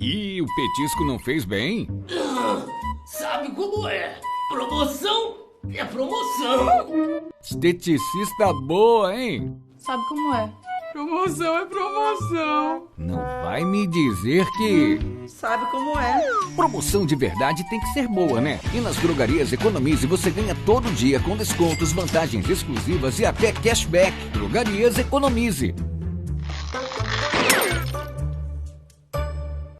Ih, o petisco não fez bem? Sabe como é? Promoção é promoção. Esteticista boa, hein? Sabe como é? Promoção é promoção. Não vai me dizer que... Sabe como é? Promoção de verdade tem que ser boa, né? E nas drogarias Economize você ganha todo dia com descontos, vantagens exclusivas e até cashback. Drogarias Economize.